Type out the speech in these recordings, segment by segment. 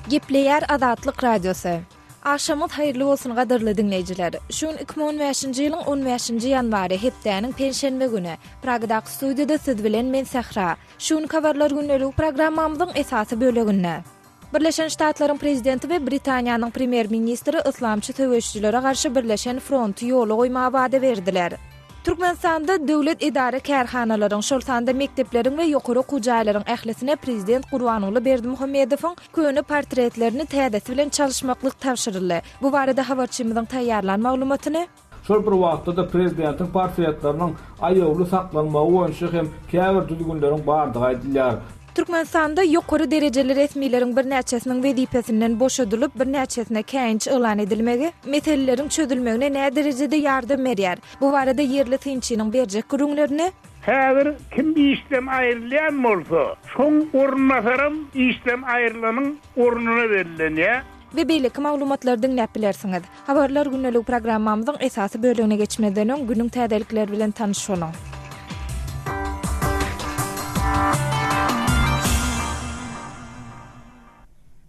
Gepleyer Azatlyk Radiosu. Aşamyz haýyrly bolsun gadyrly dinleýijiler. Şun 2015-nji ýylyň 15-nji ýanwary hepdäniň penşenbe güni Pragdaky studiýada siz bilen men Sahra. Şun Habarlar gündeligi programmamyzyň esasy böleginde. Birleşen Ştatlaryň prezidenti we Britaniýanyň premýer-ministri yslamçy söweşijilere garşy birleşen fronty ýola goýmaga wada berdiler. Türkmenistanda döwlet edara-kärhanalarynyň şol sanda mekdepleriň we ýokary okuw jaýlaryň ählisine prezident Gurbanguly Berdimuhamedowyň köne portretlerini täzesi bilen çalışmaklyk tapşyryldy. Bu barada habarçymyzyň taýýarlan maglumatyny şol bir wagtda prezidentin portretleriniň aýawly saklanmagy boýunça hem käbir düzgünleriň bardygy aýdylýar. Türkmenistanda ýokary derejeli resmiýetiň bir näçesiniň wezipesinden boşadylyp bir näçesine käýinç elan edilmegi meseleleriň çözülmegine nä derejede ýardam berýär. Bu barada ýerli tynçynyň berjek gürüňlerini häzir kim bir işlem aýrylýan bolsa, şoň orunnasaram işlem aýrylanyň ornuna berilýär. Ve beýleki maglumatlar dinläp bilersiňiz. Habarlar gündeligi programmamyzyň esasy bölegine geçmeden öň günüň täzelikleri bilen tanışyalım.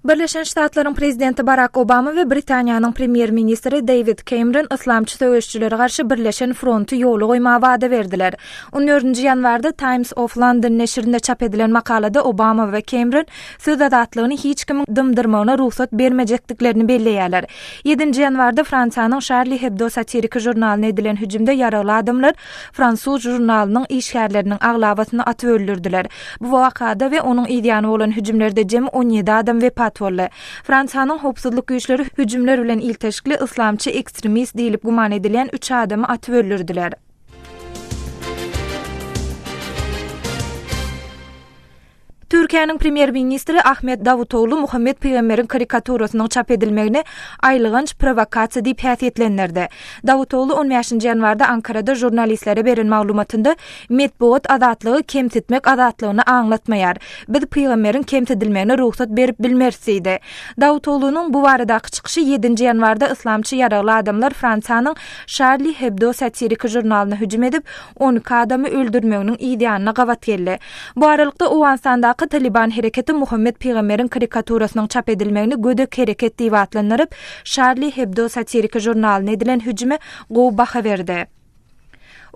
Birleşen Ştatlaryň prezidenti Barack Obama we Britaniýanyň premýer-ministri David Cameron yslamçy söweşijilere garşy birleşen fronty ýola goýmaga wada berdiler. 14-nji ýanwarda Times of London neşrinde çap edilen makalada Obama we Cameron söz azatlygyny hiç kim dymdyrmagyna ruhsat bermejekdiklerini belleýärler. 7-nji ýanwarda Fransiýanyň Charlie Hebdo satirik jurnalyna edilen hüjümde ýaraly adamlar Fransuz jurnalynyň işgärleriniň aglabasyny atyp öldürdiler. Bu wakada we onuň ýany bolan hüjümlerde jemi 17 adam wepat boldy. Fransiýanyň howpsuzlyk güýçleri hüjümler bilen ilteşikli yslamçy ekstremist diýilip guman edilen 3 adamy atyp öldürdiler. Türkiýanyň premýer-ministri Ahmet Davutoglu Muhammed Peýgameriň karikaturasynyň çap edilmegini aýlygynç provokasiýa diýip häsiýetlendirdi. Davutoglu 15-nji ýanwarda Ankarada jurnalistlere beren maglumatynda medeniýet azatlygy kemsitmek azatlygyny aňlatmaýar. Biz Peýgameriň kemsidilmegine ruhsat berip bilmersiýdi. Davutoglunyň bu baradaky çykyşy 7-nji ýanwarda yslamçy ýaraly adamlar Fransiýanyň Charlie Hebdo satirik jurnalyna hüjüm edip 12 adamy öldürmeginiň ýanyna gawat geldi. Bu aralykda Owensanda Taliban hereketi Muhammed Peýgameriň karikaturasynyň çap edilmegini gödek hereket diýip atlandyryp, Charlie Hebdo satirik jurnalyna edilen hüjüme gowy baha berdi.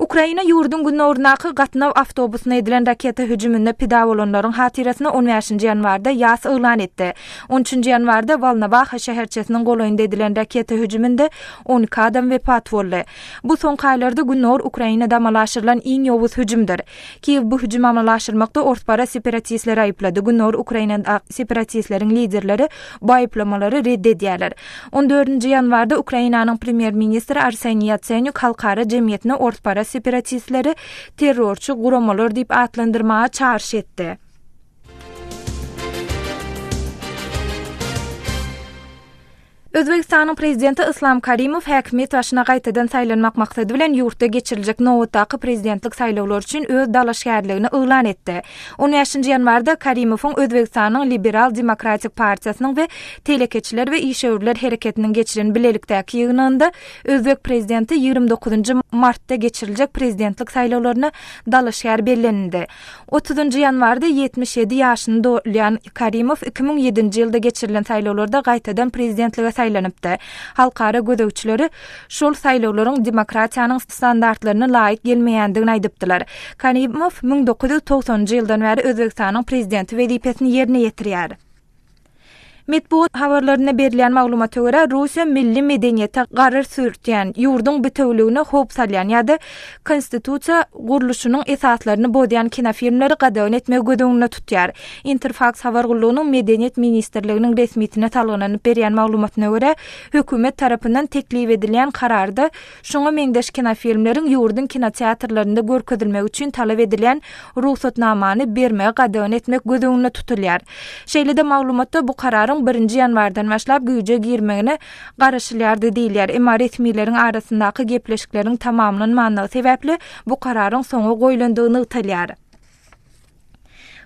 Ukraina ýurdun günnornaky gatnaw awtobusyna edilen raketa hüjüminde pida bolanlaryň hatirasyny 15-nji ýanwarda ýas elan etdi. 13-nji ýanwarda Volnovakha şäherçesiniň golaýynda edilen raketa hüjüminde 12 adam wepat boldy. Bu soňky aýlarda günnor Ukrainada amalaşyrylan iň ýowuz hüjümdir. Kiýew bu hüjümi amalaşdyrmakda ortpara separatistler aýyplady. Günnor Ukraina separatistleriň liderleri bu aýplamalary reddedýärler. 14-nji ýanwarda Ukrainanyň premýer-ministri Arsenij Yatsenyuk halkara jemgyýetine ortpara separatistleri terrorçy guramalar diýip atlandyrmaga çağrış etdi. Özbegistanyň prezidenti Islom Karimow häkimet başyna gaýtadan saýlanmak maksady bilen ýurtda geçiriljek nowatdaky prezidentlik saýlawlary üçin öz dalaşgärligini elan etdi. 15-nji ýanwarda Karimowyň Özbegistanyň Liberal Demokratik Partiýasynyň we Telekeçiler we Işöwürler hereketiniň geçiren bilelikdäki ýygnynda Özbek prezidenti 29-njy martda geçiriljek prezidentlik saýlawlaryna dalaşgär bellenildi. 30-njy ýanwarda 77 ýaşyny dolýan Karimow 2007-nji ýylda geçirilen saýlawlarda gaýtadan prezidentlige saýlanypdy. Halkara gödöwçileri şol saýlawlaryň demokratiýanyň standartlaryna laýyk gelmeýändigini aýdypdylar. Karimow 1990-njy ýyldan bäri Özbegistanyň prezidenti wezipesini ýerine ýetirýär. Medeniýet habarlaryna berilen maglumata görä Russiýa milli medeniýete garar sürtýän ýurdun bütünligine hop salýan ýa-da konstitusiýa guruluşynyň esaslaryny bodýan kinofilmleri gadawyn etmek gödüňine tutýar. Interfax habar gurulunyň medeniýet ministrliginiň resmiýetine talgynanyp beren maglumatyna görä hökümet tarapyndan teklip edilen kararda şoňa meňdeş kinofilmleriň ýurdun kinoteatrlarynda görkezilmek üçin talap edilen ruhsatnamany bermege gadawyn etmek gödüňine tutulýar. Şeýle-de maglumatda bu kararın 1-nji ýanwardan başlap güýje girmegine garaşylýardy diýilýär. Emma resmiýetleriň arasyndaky gepleşikleriň tamamlanmanyny sebäpli bu kararyň soňa goýulandygyny ýytalýar.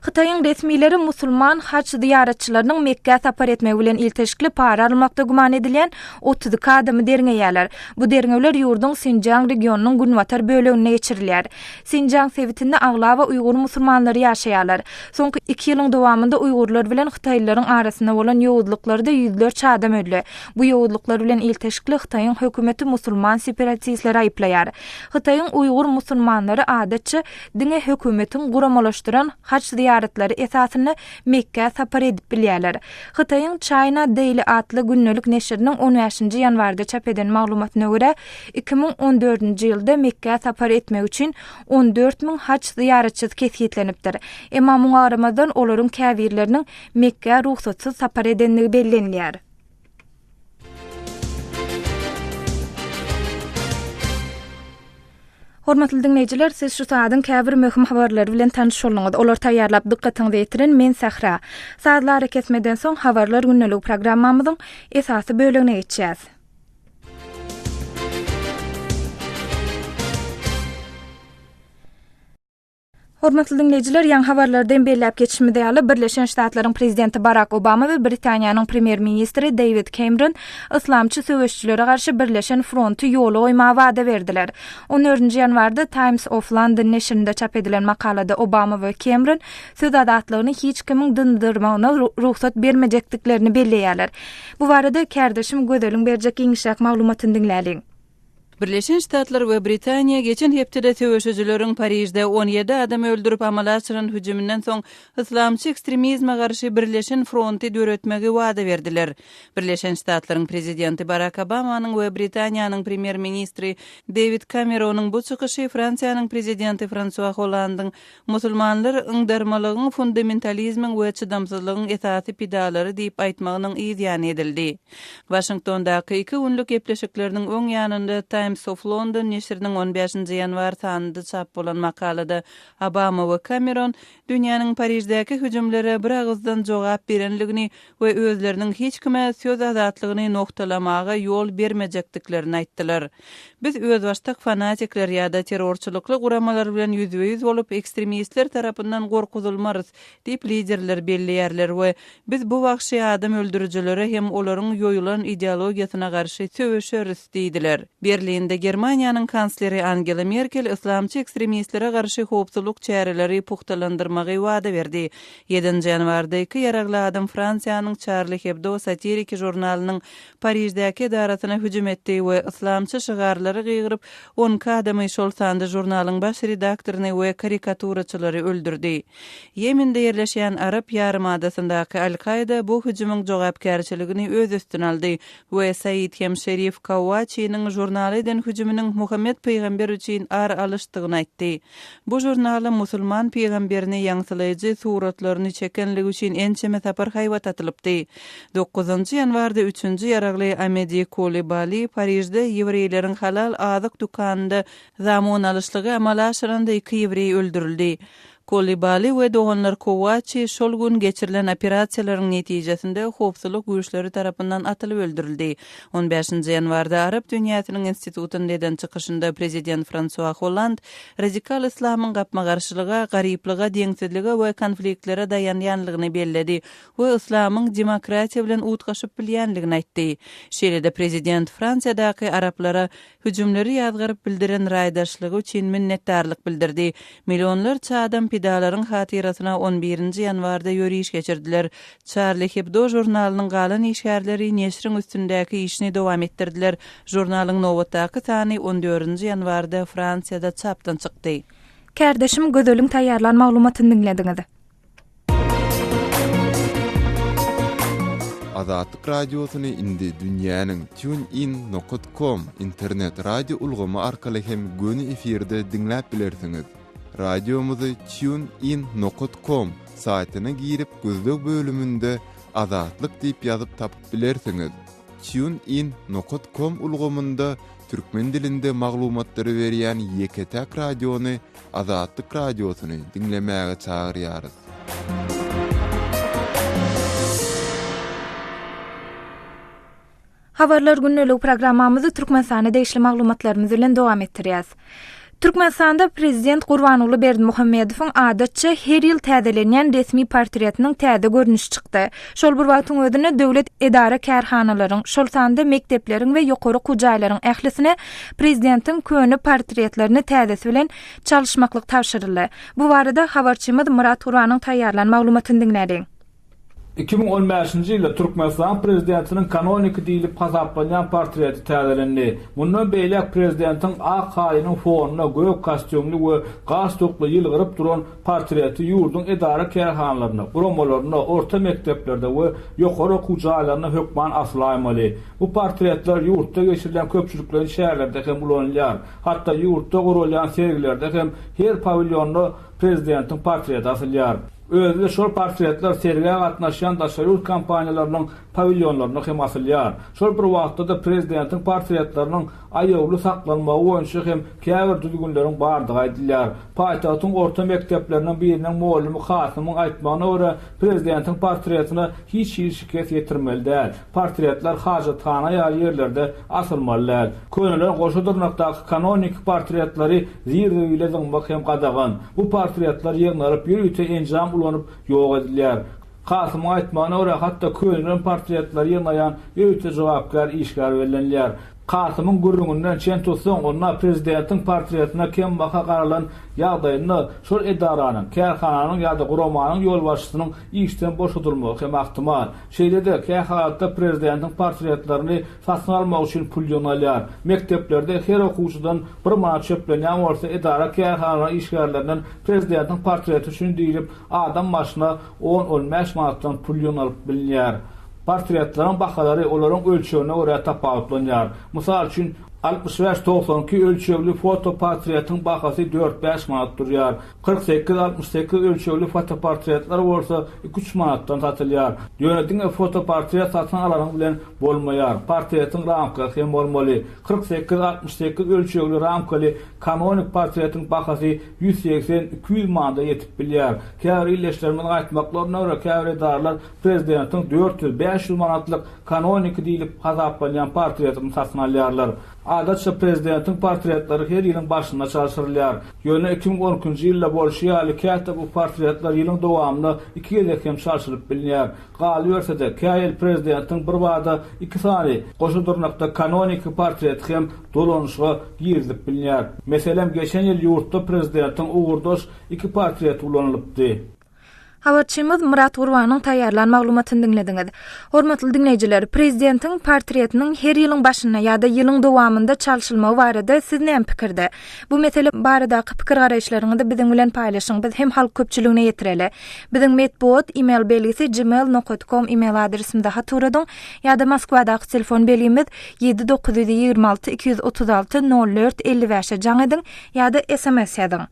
Xitayın resmileri musulman haç ziyaretçilerinin Mekke sapar etmegi bilen ilteşikli para almakta guman edilen 30 adamy derňeýärler. Bu derňewler ýurdun Sinjang regionunyň Günwatar bölegine geçirilýär. Sinjang sewitinde agla we Uýgur musulmanlary ýaşaýarlar. Soňky 2 ýylyň dowamında Uýgurlar bilen Xitaylylaryň arasynda bolan ýowudlyklarda ýüzlerçe adam öldü. Bu ýowudlyklar bilen ilteşikli Xitayın hökümeti musulman separatistleri aýplaýar. Xitayın Uýgur musulmanlary adatça diňe hökümetiň guramalaşdyran haç ziyaretleri esasyny Mekke sapar edip bilýärler. Xitayın China Daily atly gündelik neşriniň 15-nji ýanwarda çap eden maglumatyna görä 2014-nji ýylda Mekke sapar etmek üçin 14.000 haç ziyaretçi kesgitlenipdir. Emma muňa garamadan olaryň käbirleriniň Mekke ruhsatsyz sapar edenligi bellenilýär. Hormatly dinleýijiler, siz şu saýadyň käbir möhüm habarlary bilen tanış bolňyz. Olar taýýarlap dikkatiňizi ýetiren men Sahra. Saatlar kesmeden soň habarlar gündelik programmamyzyň esasy bölegine geçýäs. Hormatly dinleýijiler, ýa habarlardan belläp geçişmide ýaly Birleşen Ştatlaryň prezidenti Barack Obama we Britaniýanyň premýer-ministri David Cameron yslamçy söweşijilere garşy birleşen fronty ýola goýmaga wada berdiler. 14-nji ýanwarda Times of London neşrinde çap edilen makalada Obama we Cameron söz adatlygyny hiç kimiň dındyrmagyna ruhsat bermejekdiklerini belleýärler. Bu barada kärdeşim Gödeliň berjek iňişek maglumatyny dinläliň. Birleşen Ştatlar we Britaniýa geçen hepde söweşijileriň Parijde 17 adam öldürüp amalaşyran hüjümünden soň yslamçy ekstremizme garşy birleşen fronty döwretmegi wada berdiler. Birleşen Ştatlaryň prezidenti Barack Obamanyň we Britaniýanyň premýer-ministri David Cameron'yň bu çykyşy Fransiýanyň prezidenti François Hollande'yň musulmanlar ıňdarmalygyň fundamentalizmiň we çydamsyzlygyň esasy pidalary diýip aýtmagynyň ýa edildi. Washingtondaky 2 günlük gepleşikleriniň öň ýanynda Times of London neşriniň 15-nji ýanwar sanynda çap bolan makalada Obama we Cameron dünýäniň Parijdäki hüjümlere bir agızdan jogap berenligini we özleriniň hiç kime söz azatlygyny noktalamaga ýol bermejekdiklerini aýtdylar. Biz öz başdak fanatikler ýa-da terrorçylykly guramalar bilen ýüzbe-ýüz bolup ekstremistler tarapyndan gorkuzulmarys diýip liderler belleýärler we biz bu wagty adam öldürüjilere hem olaryň ýoýulan ideologiýasyna garşy söweşeriz diýdiler. Berlinde Germaniýanyň kansleri Angela Merkel yslamçy ekstremistlere garşy howpsuzlyk çäreleri puhtalandyrmagy wada berdi. 7-nji ýanwarda 2 ýaragly adam Fransiýanyň Charlie Hebdo satirik jurnalynyň Parijdäki edarasyna hüjüm etdi we yslamçy şygarlary gyýryp 10 adamy şol sanda jurnalyň baş redaktoryny we karikaturaçylary öldürdi. Yemende ýerleşýän Arap ýarymadasyndaki Al-Qaida bu hüjümüň jogapkärçiligini öz üstüne aldy we Said Hemşerif Kawachi'niň jurnalyden hüjümüniň Muhammed peýgamber üçin ar alışdygyny aýtdy. Bu jurnaly musulman peýgamberini ýaňsylaýjy suratlaryny çekenligi üçin ençeme tapar haýwat atylypdy. 9-njy ýanwarda 3-nji ýaragly Amedi Kolibali Parijde ýewreýleriň halal azyk dukanyna zamon alışlygy amalaşyranda 2 ýewreý öldürildi. Kolibali we doganlar Kowachi şol gün geçirilen operasiýalaryň netijesinde howpsuzlyk güýçleri tarapyndan atylyp öldürildi. 15-nji ýanwarda Arap dünýäsiniň institutynyň eden çykyşynda prezident François Hollande radikal islamyň gapma garşylyga, garyplyga, deňsizlige we konfliktlere dayanýanlygyny belledi we islamyň demokratiýa bilen utgaşyp bilýänligini aýtdy. Şeýle-de prezident Fransiyadaky araplara hüjümleri ýazgaryp bildiren raýdaşlygy üçin minnetdarlyk bildirdi. Milyonlarça adam pidalaryň hatirasyna 11-nji ýanwarda ýöriş geçirdiler. Charlie Hebdo jurnalynyň galan işgärleri neşriň üstündäki işini dowam etdirdiler. Jurnalyň nowatdaky sany 14-nji ýanwarda Fransiýada çapdan çykdy. Kärdeşim Gödeliň taýýarlan maglumatyny dinlediňiz. Azatlyk radiosyny indi dünýäniň tunein.com internet radio ulgamy arkaly hem göni efirde dinläp bilersiňiz. Radiomuzy tunein.com saýtyna girip gözlük bölümünde Azatlyk diýip ýazyp tapyp bilersiňiz. tunein.com ulgamynda türkmen dilinde maglumatlary berýän ýeketäk radiony Azatlyk radiosyny dinlemäge çagyrýarys. Habarlar gündelik programmamyzy Türkmenistanda değişli maglumatlarymyz bilen dowam etdirýäs. Türkmenistanda prezident Gurbanguly Berdimuhamedowyň adatça her ýyl täzelenýän resmi portretiniň täze görnüşi çykdy. Şol bir wagtyň özünde döwlet edara-kärhanalaryň, şol sanda mekdepleriň we ýokary okuw jaýlaryň ählisine prezidentin köne portretlerini täzesi bilen çalışmaklyk tapşyryldy. Bu barada habarçymyz Murat Guranyň taýýarlan maglumatyny dinlädiň. 2015-nji ýylda Türkmenistan prezidentiniň kanonik diýilip hasaplanýan portreti täzelendi. Mundan beýle prezidentin ak haýynyň fonuna göýük kostyumly we gastukly ýylgyryp duran portreti ýurdun edara-kärhanalaryny, gurumalaryny, orta mekdeplerde we ýokary okuw jaýlaryna hökman aslaýmaly. Bu portretler ýurtda geçirilen köpçüliklerin şäherlerde hem ulanýar. Hatda ýurtda gurulýan sergilerde hem her pavilyonda prezidentin portreti asylýar. Özde şol portretler sergiye gatnaşan daşary kampaniýalarynyň pavilyonlaryna hem asylýar. Şol bir wagtda prezidentin portretleriniň aýawly saklanmagy boýunça hem käbir düzgünleriň bardygy aýdylýar. Paýtagtyň orta mekdeplerinden biriniň muallimi Hasymyň aýtmagyna görä prezidentin portretine hiç şikayet ýetirmeli däl. Portretler hajathana ýa ýerlerde asylmalylar. Köneler goşudyrnakdaky kanonik portretleri zirde ile zımbak hem gadagan. Bu portretler ýygnaryp bir üte enjam ulanyp ýok edilýär. Hasymyň aýtmagyna görä hatda köneler portretleri ýygnaýan öýte jogapkar işgär berilýär. Hasymyň gurrundan çen tutsaň onda prezidentin portretine kim baka garalan ýagdaýyny şol edaranyň, kärhananyň ýa-da guramanyň ýolbaşçysynyň işden boşadylmagy hem ahtimal. Şeýlede kärhanatda prezidentin portretlerini satyn almak üçin pul ýöneler. Mekdeplerde her okuwçydan bir manat çöplenýän bolsa edara-kärhanalaryň işgärlerinden prezidentin portreti üçin diýilip adam başyna 10-15 manatdan pul ýönelik bilinýär. Portretlerin bahalary olaryň ölçegine görä tapawutlanýar. Mysal üçin 65-92 ölçegli fotoportretiň bahasy 4-5 manat durýar. 48-68 ölçegli fotoportretler bolsa 2-3 manatdan satylýar. Ýönediň fotoportret satyn alanyň bilen bolmaýar. Portretiň ramkasy hem bolmaly. 48-68 ölçegli ramkaly kanonik portretiň bahasy 180-200 manata ýetip bilýär. Käbir illeşlerimiň aýtmaklaryna görä käbir edarlar prezidentiň 400-500 manatlyk kanonik diýilip hasaplanýan portretini satyn alýarlar. Adatça prezidentin portretleri her ýylyň başynda çalışyrylýar. Ýöne 2012-nji ýylda bolşeýaly käte bu portretler ýylyň dowamında 2 ýylda hem çalışyryp bilinýär. Galy bersede käýel prezidentin bir wada 2 sany goşudyrnakda kanonik portret hem dolanışga girilip bilinýär. Meselem geçen ýyl ýurtda prezidentin ugurdaş 2 portret ulanylypdy. Habarçymyz Murat Guranyň taýýarlan maglumatyny dinlediňiz. Hormatly dinleýijiler, prezidentin portretiniň her ýylyň başyna ýa-da ýylyň dowamında çalışylmagy barada siz näme pikirde? Bu mesele baradaky pikir garaýşlaryňyzy biziň bilen paýlaşyň. Biz hem halk köpçüligine ýetireli. Biziň medbot email belgisi gmail.com email adresimde haturadyň ýa-da Moskwadaky telefon belgimiz 7926 236 04 55 jaň ediň ýa-da SMS ýazyň.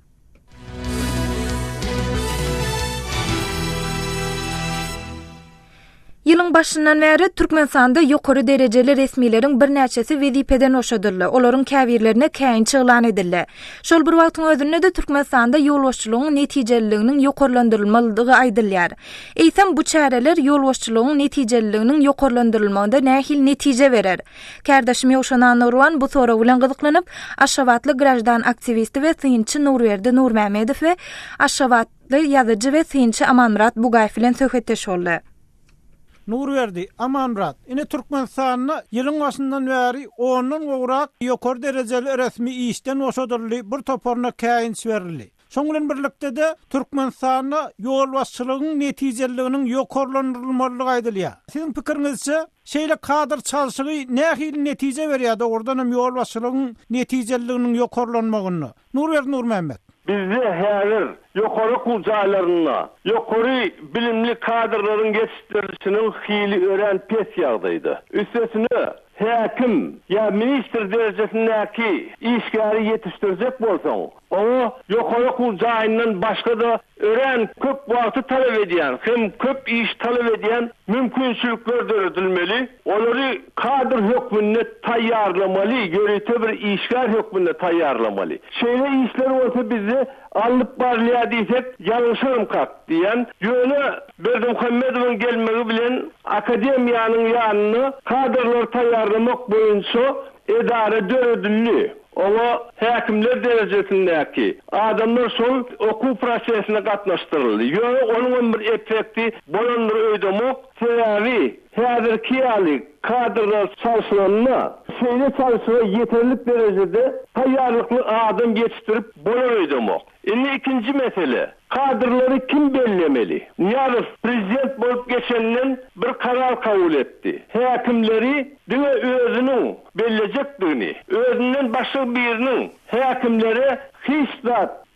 Ýylyň başyndan bäri Türkmenistanda ýokary derejeli resmiýetiň bir näçesi wezipeden oşadyldy. Olaryň käbirlerine käýin çyglan edildi. Şol bir wagtyň özünde de Türkmenistanda ýolbaşçylygyň netijeliginiň ýokarlandyrylmalydygy aýdylýar. Eýsem bu çäreler ýolbaşçylygyň netijeliginiň ýokarlandyrylmagyna nähil netije berer. Kärdeşim Ýowşanan Nurwan bu soraw bilen gyzyklanyp, Aşgabatly grajdan aktivisti we synçy Nurberdi Nurmamedow we Aşgabatly ýazyjy we synçy Amanmurat Bugaýew bilen söhbetdeş boldy. Nurberdi, Amanmurat, ine Türkmenistan'a ýylyň başyndan bäri 10-dan gowrak ýokary derejeli resmi işden oşadyrly bir toporuna käýin berildi. Şoň bilen birlikde de Türkmenistan'a ýolbaşçylygyň netijeliginiň ýokarlandyrylmalydygy aýdylýar. Siziň pikiriňizçe, şeýle kadr çalışygy nähil netije berýär, ordan hem ýolbaşçylygyň netijeliginiň ýokarlanmagyny. Nurberdi Nurmamedow. Bizde häzir ýokary okuw jaýlaryna, ýokary bilimli kadrlaryň geçişdirilişiniň hili ören pes ýagdaýdy. Üstesine häkim ýa ministr derejesindäki işgäri ýetişdirjek bolsaň, o ýokary okuw jaýyndan başga da ören köp wagty talap edýän, hem köp iş talap edýän mümkinçilikler döredilmeli. Olary kadr hökmünde taýýarlamaly, ýöreýte bir işgär hökmünde taýýarlamaly. Şeýle işler bolsa bizi alıp barlaya diýsek ýalňyşarym kap diýen ýöne Berdimuhamedowyň gelmegi bilen akademiýanyň ýanyny kadrlar taýýarlamak boýunça edara döredildi. Ona häkimler derejesindäki adamlar şol okuw prosesine gatnaşdyryldy. Ýöne onuň bir effekti bolandyr öýdemok, sebebi häzirki ýaly kadrlar çalışmalarına şeýle çalışmagy ýeterlik derejede taýýarlykly adam ýetişdirip bolan öýdemok. Indi ikinci mesele, kadrları kim bellemeli? Ýa-da prezident bolup geçenden bir karar kabul etdi. Häkimleri diňe özüniň bellejekdigini, özünden başga biriniň häkimleri hiç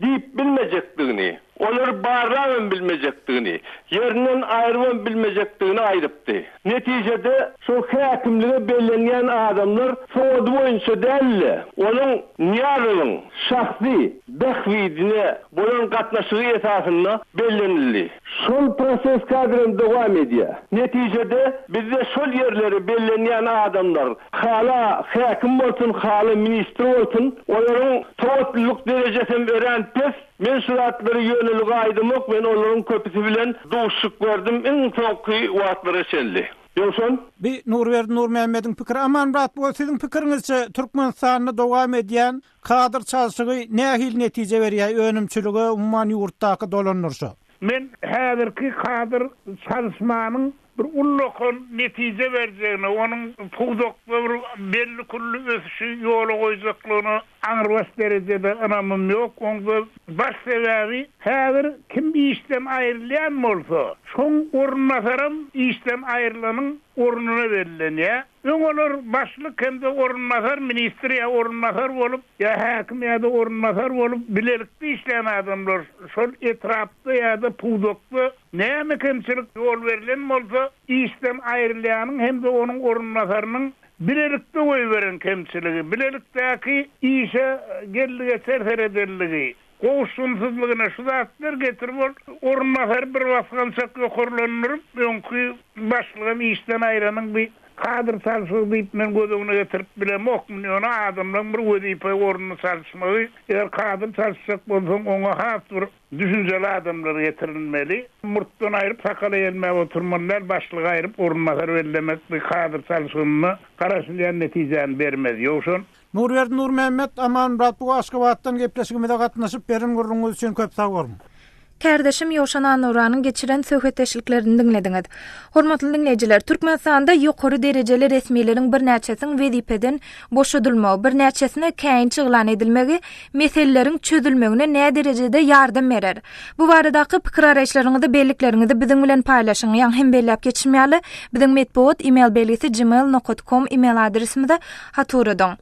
deyip bilmejekdigini, olar barran bilmejekdigini, ýerinden aýryman bilmejekdigini aýdypdy. Netijede şu häkimlige bellenýän adamlar sowdy boýunça dälle, onuň ýarynyň şahsy behwidine bolan gatnaşygy esasyna bellenildi. Şol proses kadrym dowam edýär. Netijede bizde şol ýerleri bellenýän adamlar hala häkim bolsun, hala ministr bolsun, olaryň towatluk derejesinde ören pes mensuratları yönelik aydymok, ben olaryň köpüsi bilen duşuk gördüm, en soňky wagtlara çeldi. Ýokşon? Bir Nurmehmediň pikiri, aman brat, bu siziň pikiringizçe Türkmenistanda dowam edýän kadr çalışygy nähil netije berýär, önümçüligi umman ýurtdaky dolanyrşy? Men häzirki kadr çalışmanyň bir ullukun netije vereceğini, onun puğdoklu belli kullu ösüşü ýola goýjaklygyny aňyrbaş derecede anamym ýok. Onda baş sebebi häzir kim bir işden aýrylýan bolsa, şoň ornunasarym işden aýrylanyň ornuna verilenýär. Öňeler başlyk hemde ornunasar ministri ýa ornunasar bolup, ýa häkim ýa-da ornunasar bolup bilelikli işleýän adamlar şol etrapda ýa-da puğdoklu näme kemçilik ýol berilen bolsa, işden aýrylýanyň hemde onuň ornunasarynyň bilelikde goýberen kemçiligi, bilelikdäki işe gellige serher edelligi, gowşumsuzlygyna şu zatlar getirip ornunasar bir wagtynça ýokarlanýar, öňkü başlygym işden aýranyň bir kadr çalışygy diýip men gözüňe getirip bilemok, ýöne adamlaryň bir wezipe ornuny çalışmagy, eger kadr çalışsak bolsaň oňa has bir düşünjeli adamlar getirilmeli. Murtdan aýryp sakala gelmäge oturmalar, başlygy aýryp ornunasar bellemek bir kadr çalışygyny garaşylýan netijeni bermez. Ýokşon Nurmehmet, aman brat, bu Aşgabatdan gepleşigimizde gatnaşyp berim gurrunňyz üçin köp sag bolun. Kardeşim Ýoşan Nuranyň geçiren söhbetdeşliklerini dinlediňiz. Hormatly dinleýijiler, Türkmenistanda ýokary derejeli resmiýetiň bir näçesiň wezipeden boşadylmagy, bir näçesine käýinçi ýylan edilmegi meseleleriň çözülmegine näme derejede ýardam berer? Bu baradaky pikir araýşlaryňyzy, belliklerinizi biziň bilen paýlaşyň, ýa hem bellep geçirmeli. Biziň medpuat email belgisi gmail.com email adresimizde hatur edin.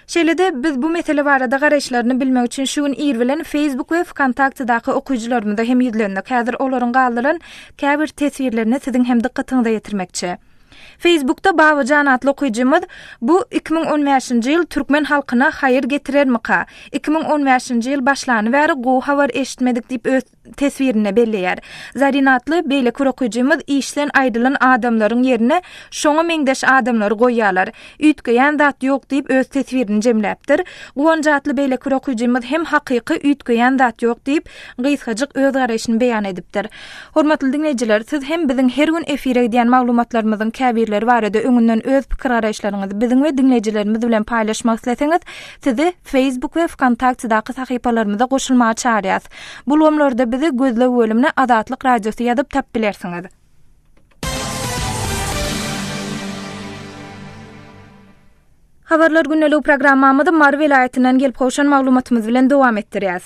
Şeýlede biz bu mesele barada garaşlaryny bilmek üçin şu gün ir bilen Facebook we kontaktdaky okuwçylarymyza hem ýüzlendik. Häzir olaryň galdyran käbir tesbirlerini siziň hem dikkatiňize ýetirmekçi. Facebook'ta Babacan adlı okuyucumuz bu 2015-nji ýyl Türkmen halkyna haýyr getirermika? 2015-nji ýyl başlanybery gowy habar eşitmedik diýip öz tesbirini belleýär. Zarinatly beýle okuyucumuz işden aýrylan adamlaryň ýerine şoňa meňdeş adamlary goýýarlar. Üýtgeýän zat ýok diýip öz tesbirini jemläpdir. Guwanjatly beýle okuyucumuz hem hakyky üýtgeýän zat ýok diýip gysgaçyk öz garaşyny beýan edipdir. Hormatly dinleýijiler, siz hem biziň her gün efire edýän maglumatlarymyzyň käbirleri barada öňünden öz pikir araýşlaryňyzy biziň we dinleýijilerimiz bilen paýlaşmak isleseňiz, sizi Facebook we kontaktdaky sahypalarymyza goşulmagy çağırýas. Bu lomlarda bizi gözle bölümine Adatlyk radiosy ýazyp tap bilersiňiz. Habarlar gündeligi programmamyzda Mar welaýatynyň gelip goşan maglumatymyz bilen dowam etdirýäs.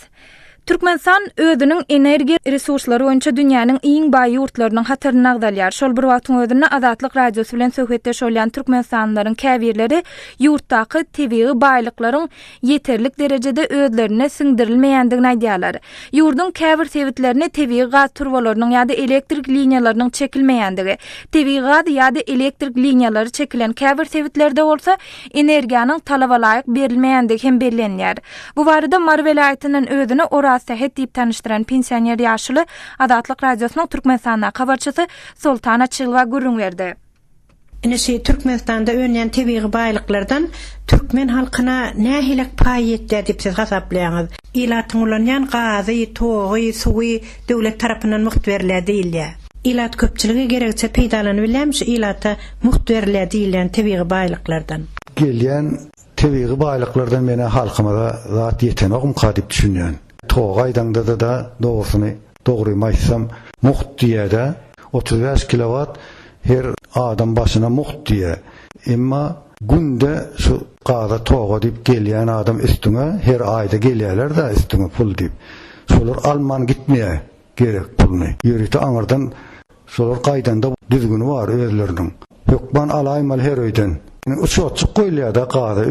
Türkmenistan özüniň energiýa resurslary boýunça dünýäniň iň baý ýurtlarynyň hatyryny agdalýar. Şol bir wagtyň özünde Adatlyk radiosy bilen söhbetdeş bolýan türkmenistanlylaryň käbirleri ýurtdaky tebii baýlyklaryň ýeterlik derejede özlerine siňdirilmeýändigini aýdýarlar. Ýurdun käbir sebitlerini tebii gaz turbalarynyň ýa-da elektrik liniýalarynyň çekilmeýändigi, tebii gaz ýa-da elektrik liniýalary çekilen käbir sebitlerde bolsa energiýanyň talaba laýyk berilmeýändigi hem bellenýär. Bu barada Mar welaýatynyň özüne sehet diýip tanıştıran pensioner ýaşly Adatlyk radiosynyň Türkmenistanda habarçysy Sultan Açylwa gurrun berdi. Inesi Türkmenistanda önýän tebii baýlyklardan türkmen halkyna nähilek paý etdi diýip siz hasaplaýaňyz. Ilatyň ulanýan gazy, togy, suwy döwlet tarapyndan muht berilýär diýilýär. Ilat köpçüligi gerekçe peýdalanyp bilen şu ilata muht berilýär diýilen tebii baýlyklardan. Gelýän tebiği baýlyklardan mene halkymyza zat ýetenogum kadip düşünýän. Toğaýdaňda da doğrusunu dogrymaýsam muht diýede 35 kilowat her adam başına muht diye. Emma günde şu qada toğa dip gelýän adam üstüne her ayda gelýärler da üstüne pul dip. Şolar alman gitmeye gerek pulny. Ýörüte aňardan şolar gaýdanda düzgünü var özleriniň. Hökman alaýmal her öýden. Uçotçuk goýulýar da qada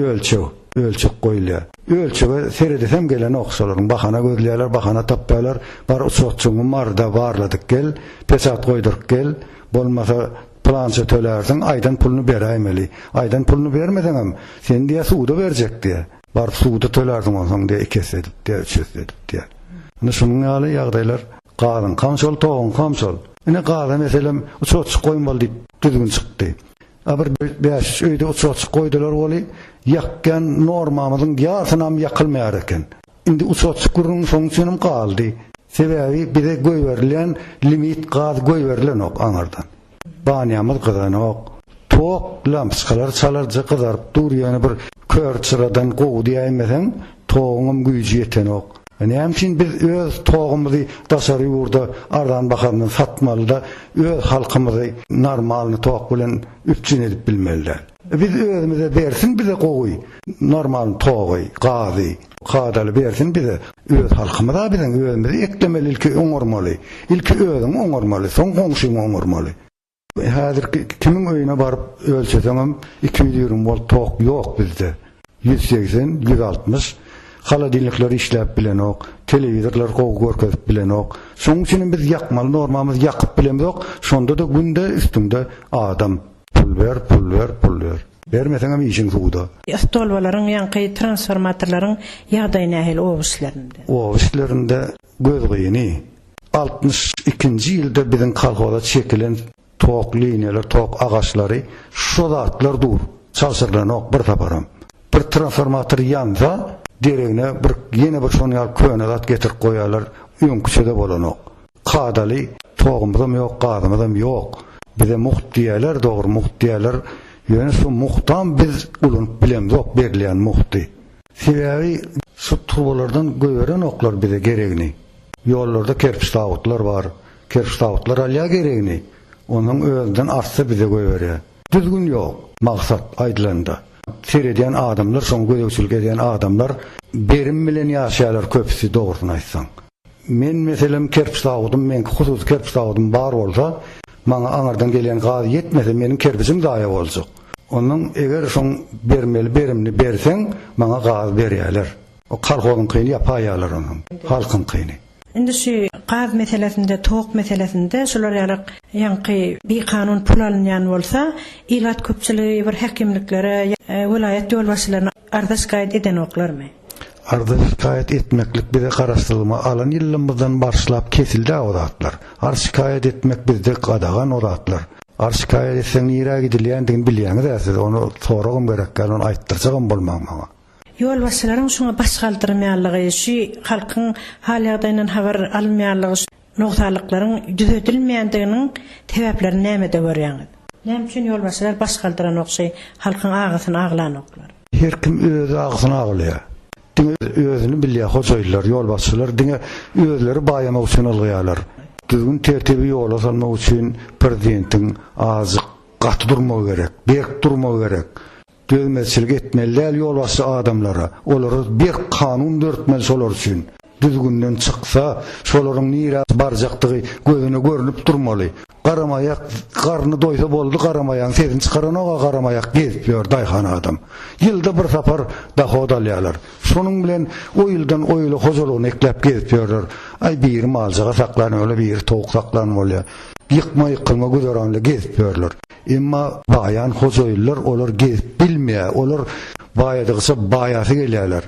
ölçek goýulýar. Ölçege seredesem gelen oksolaryň bahana gözlýärler, bahana tapýarlar. Bar uçotçuňy marda barladyk gel, pesat goýdyryk gel. Bolmasa plança tölersin, aydan pulunu beräýmeli. Aydan pulunu bermedem, sen diýe suwda berjek diýe. Bar suwda tölersiň olsaň diýe kesedip diýe, çözdüp diýe. Şunun ýaly ýagdaýlar gaýyn kamşol, toğun kamşol. Ine gaýda meselem uçotçuk goýmaly diýip düzgün çykdy. Aber 5 öýde uçotçuk goýdylar boly, ýakkan normamyzyň ýasynam ýakylmaýar eken. Indi uçotçuk gurun fonksiýonum galdy. Sebebi bize goýberlen limit gaz goýberlen ok aňardan. Banýamyz gyzanok, tok lampyskalar çalarja gyzaryp durýany bir kör çıradan gowy diýmeseň, toğum güýji ýeten ok. Näme biz öz toğumyzy daşary ýurda ardan bakarny satmaly da öz halkymyzy normalny tok bilen üpçün edip bilmeliler. Biz özümüze bersin bize gowy, normal togy, gazy, qadaly bersin bize öz halkymyza bilen özümüzi eklemeli ilki oňormaly. İlki özüň oňormaly, soň goňşyň oňormaly. Häzir kimiň öýüne baryp ölçeseňem 220 volt tok ýok bizde. 180, 160 haladillikler işläp bilen ok, telewizorlar gowy görkezip bilen ok. Şoň üçin biz ýakmaly normamyzy ýakyp bilenmek ok. Şonda da günde üstünde adam pul ver. Bermeseňem işiň suwda. Stolwalaryň ýanky transformatorlaryň ýagdaýy nähil owuşlarynda. Owuşlarynda göz goýuny 62-nji ýylda biziň kalkoda çekilen tok liniýalar, tok agaçlary şu zatlar dur. Çalşyrlan ok bir taparam. Bir transformator ýanda deregine bir ýene bir şonyal köne zat getirip goýarlar, ýöňküçede bolan ok. Qadaly togumyzam ýok, gazymyzam ýok. Bize muht diýerler, dogry muht diýerler. Ýöne şu muhtan biz ulanyp bilemdik berilýän muhty. Sebebi şu turbalardan göýeren oklar bize geregini. Ýollarda kerpiç tawutlar bar. Kerpiç tawutlar alýa geregini. Onuň özünden artsa bize göýberýär. Düzgün ýok, maksat aýdylanda. Seredýän adamlar, şoň göýekçilik edýän adamlar berim bilen ýaşaýarlar köpüsi dogrusyny aýtsaň. Men meselem kerpiç tawudum, men husus kerpiç tawudum bar bolsa, maňa aňardan gelýän gaz ýetmese meniň kerpiçim daýa boljak. Onuň eger şoň berimni berseň, maňa gaz berýärler. O kalkolyň kyny ýapaýarlar onuň, halkyň kyny. Indi şu gaz meselesinde, tok meselesinde şolar ýanky bir kanun pul alınýan bolsa, ilat köpçüligi bir häkimliklere, vilayet ýolbaşçylaryna ardaş gaýt eden oklarmy? Ardaş gaýt etmeklik bize garaşdyrylma alan ýyllymyzdan başlap kesildi o zatlar. Arşikaýet etmek bizde gadagan o zatlar. Arşikaýet etseň ýere gidilýändigini bilýäňiz, onu soragym gerek, onu aýtdyrjagym bolmaň maňa. Ýolbaşçylaryň şoňa baş galdyrmaýanlygy, şu halkyň hal ýagdaýyndan habar almaýanlygy, noktalyklaryň düzeltilmeýändiginiň sebäpleri näme de görýäňiz? Näme üçin ýolbaşçylar baş galdyran okşy, halkyň agasyny aglan oklar? Her kim öz agasyny aglýar. Diňe özüni bilýär, hojaýlar, ýolbaşçylar diňe özleri baýamak üçin alýarlar. Düzgün tertibi ýola salmak üçin prezidentiň azy gaty durmagy gerek, berk durmagy gerek. Döwmetçilik etmeliler ýolbaşçy adamlara. Olary bir kanun dörtmeli şolar üçin. Düzgünden çyksa, şolaryň nire barjakdygy gözüne görünüp durmaly. Garamayak, garny doýsa boldy, garamayan sezin çykaran oga garamayak gezip ýör daýhan adam. Ýylda bir sapar da hodalýarlar. Şonuň bilen o ýyldan o ýyly hojalygyny eklep gezip ýörler. Ay bir maljaga saklanýar, bir towuk saklanýar. Ýykma güzeranly gezip ýörler. Emma bayan hojaýlar olar gezip bilmeýär, olar baýadygça baýasy gelýärler.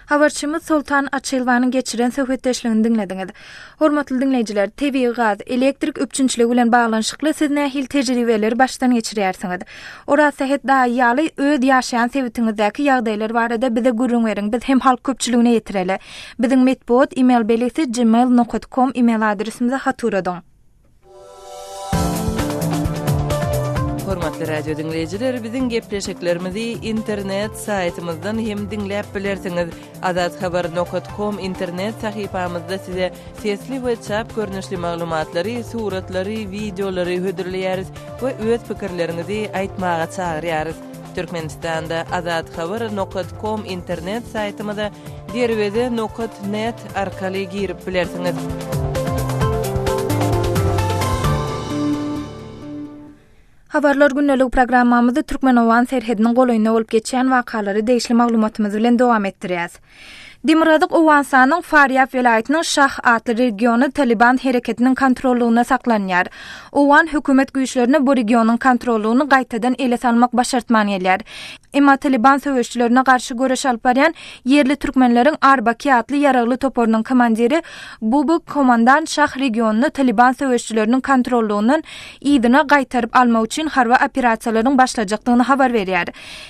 Habarçymyz Sultan Açylwanyň geçiren söhbetdeşligini dinlediňiz. Hormatly dinleýijiler, tebii gaz, elektrik üpçünçiligi bilen baglanşykly siz nähil tejribeleri başdan geçirýärsiňiz. Orasy het daý ýaly öz ýaşaýan sebitiňizdäki ýagdaýlar barada bize gurrun beriň. Biz hem halk köpçüligine ýetireli. Biziň metbuat email belesi gmail.com email adresimize hatırladyň. Hormatly radio dinleyijiler, biziň gepleşiklerimizi internet saytymyzdan hem dinläp bilersiňiz. adathabar.com internet sahypamyzda size sesli we çap görnüşli maglumatlary, suratlary, videolary hödürleýäris we öz pikirlerinizi aýtmaga çagyrýarys. Türkmenistanda adathabar.com internet saytymyza derwede.net arkaly girip bilersiňiz. Habarlar gündelik programmamyzda Türkmenowan serhediniň goýlyna bolup geçýän wakalary deýişli maglumatymyz bilen dowam etdirýäs. Dimiradyk Owansanyň Faryab welaýatynyň Şah atly regiony Taliban hereketiniň kontrollugyna saklanýar. Owan hökümet güýçlerini bu regionyň kontrollugyny gaýtadan ele salmak başartman gelýär. Emma Taliban söweşijilere garşy göreş alyp barýan yerli türkmenleriň Arbaki atly ýaragly toporunyň komandiri bu komandan Şah regionyny Taliban söweşijileriniň kontrollugynyň ýygyna gaýtaryp almak üçin harba operasiýalaryň başlajakyny habar berýär.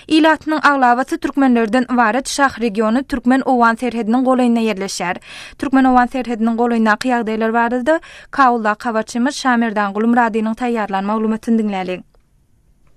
Ilatynyň aglawaty türkmenlerden ibaret Şah regiony Türkmen Owan serhediniň goýlyna ýerleşýär. Türkmen Owan serhediniň goýlyna ýagdaýlar barada Kabulda habarçymyz Şamerdan Gulumradynyň taýýarlan maglumatyny dinlälik.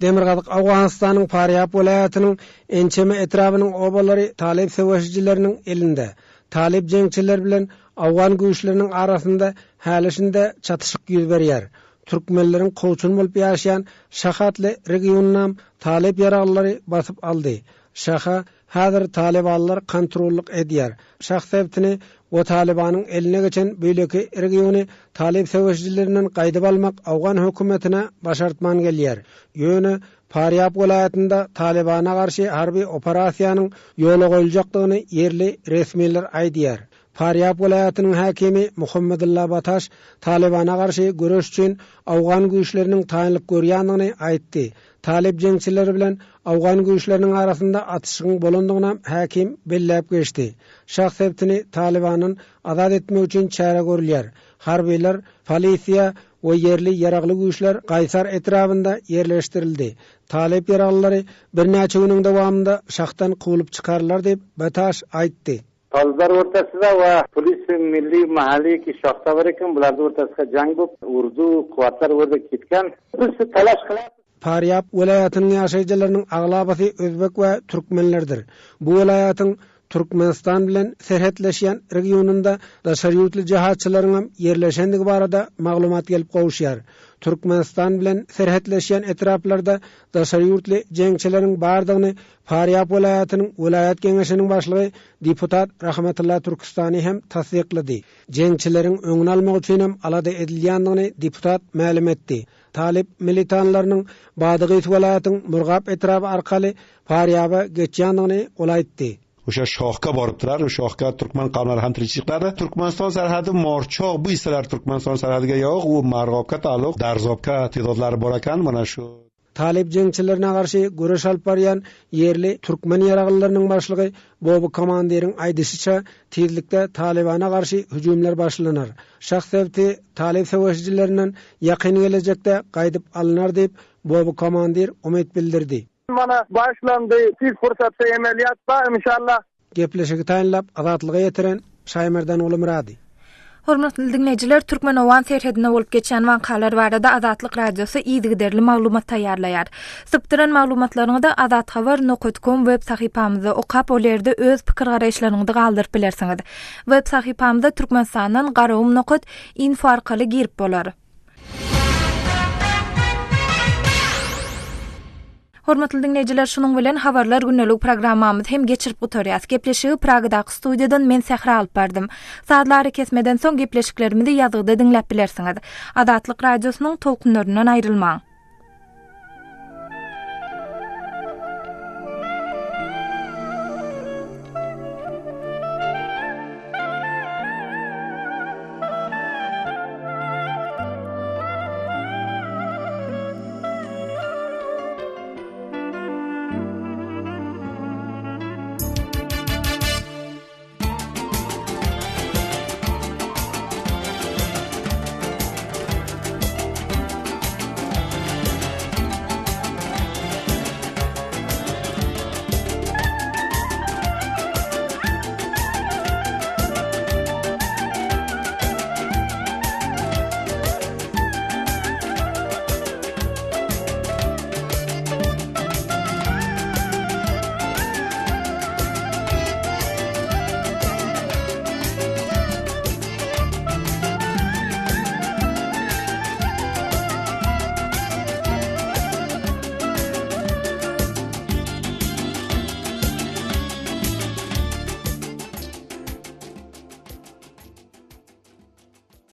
Demirgazyk Awganistanyň Faryab welaýatynyň ençeme etrabynyň obalary talep söweşijileriniň elinde. Talep jeňçiler bilen Awgan güýçleriniň arasynda hälisinde çatışyk ýüz berýär. Türkmenleriň goýçun bolup ýaşaýan Şahatly regionynam talep ýaraglary basyp aldy. Şaha hazır Talibanlar kontrollyk edýär. Şah sebäpini o Talibanyň eline geçen beýleki regiony talep söweşijilerinden gaýdyp almak Awgan hökümetine başartman gelýär. Ýöne Faryab welaýatynda Talibana garşy harby operasiýanyň ýola goýuljakdygyny yerli resmiler aýdýar. Faryab welaýatynyň hakimi Muhammedulla Bataş Talibana garşy göreş üçin Awgan güýçleriniň taýynlyk görýändigini aýtdy. Talep jeňçileri bilen Awgan güýçleriniň arasynda atışyň bolandygyna hakim belläp geçdi. Şah sebäpini Talibanyň azat etmek üçin çäre görülýär. Harbylar, polisiýa we yerli ýaragly güýçler Gaýsar etrafynda ýerleşdirildi. Talep ýaraglary bir näçe güniň dowamında şahtan kowulyp çykarlar dep Bataş aýtdy. Tazlar ortasida ve polis milli mahalli ki şahta var ekan, bular ortasida jang bolup, urdu kuwatlar orada ketken. Biz talaş kılyapyz. Faryab welaýatynyň ýaşaýjylarynyň aglabaty özbek we türkmenlerdir. Bu welaýatyň Türkmenistan bilen serhetleşýän regionunda daşary ýurtly jahatçylaryň ýerleşendigi barada maglumat gelip gowuşýar. Türkmenistan bilen serhetleşýän etraplarda daşary ýurtly jeňçileriň bardygyny Faryab welaýatynyň welaýat geňeşiniň başlygy deputat Rahmetullah Türkistani hem tasdiklady. Jeňçileriň öňüni almak üçin hem alada edilýändigini deputat ma'lum etdi. Talip militanlarynyň badygy welaýatyň Murgap etrapy arkaly Faryaba geçýändigini olaýtdy. O'sha shohga borib turar, o'sha shohga Turkman qavmlari ham tirikchilik qiladi. Turkmaniston sarhadi morchoq, bu islar Turkmaniston sarhadiga yo'q, u Marg'obga taalluq, Darzobga tedodlari bor ekan, mana shu. Talip jeňçilerine garşy göreş alyp barýan yerli türkmen ýaraglylarynyň başlygy Bobu komandiriň aýdyşyça tezlikde Talibana garşy hüjümler başlanar. Şah sebäpti talip söweşijilerinden ýakyn gelecekde gaýdyp alynar diýip Bobu komandir umyt bildirdi. Mana başlandy, siz fursatda emeliyat bar inşallah. Gepleşigi taýinlap azatlyga ýetiren Şaýmerdan Gulumrady. Hormatly dinleyijiler, Türkmenowan serhedine bolup geçen wakalar barada Azatlyk radiosu ýygyderli maglumat taýýarlaýar. Sypdyran maglumatlaryňy da adathabar.com web sahypamyzda okap olerde öz pikir garaýşlaryňyzy galdyryp bilersiňiz. Web sahypamyzda Türkmenistandan.info arkaly girip bolar. Hormatly dinleyijiler, şunuň bilen habarlar gündelik programmamyz hem geçirip gutarýas. Gepleşigi Pragdaky studiýadan men Sehra alyp bardym. Saatlar kesmeden soň gepleşiklerimizi ýazgyda dinläp bilersiňiz. Adatlyk radiosynyň tolkunlaryndan aýrylmaň.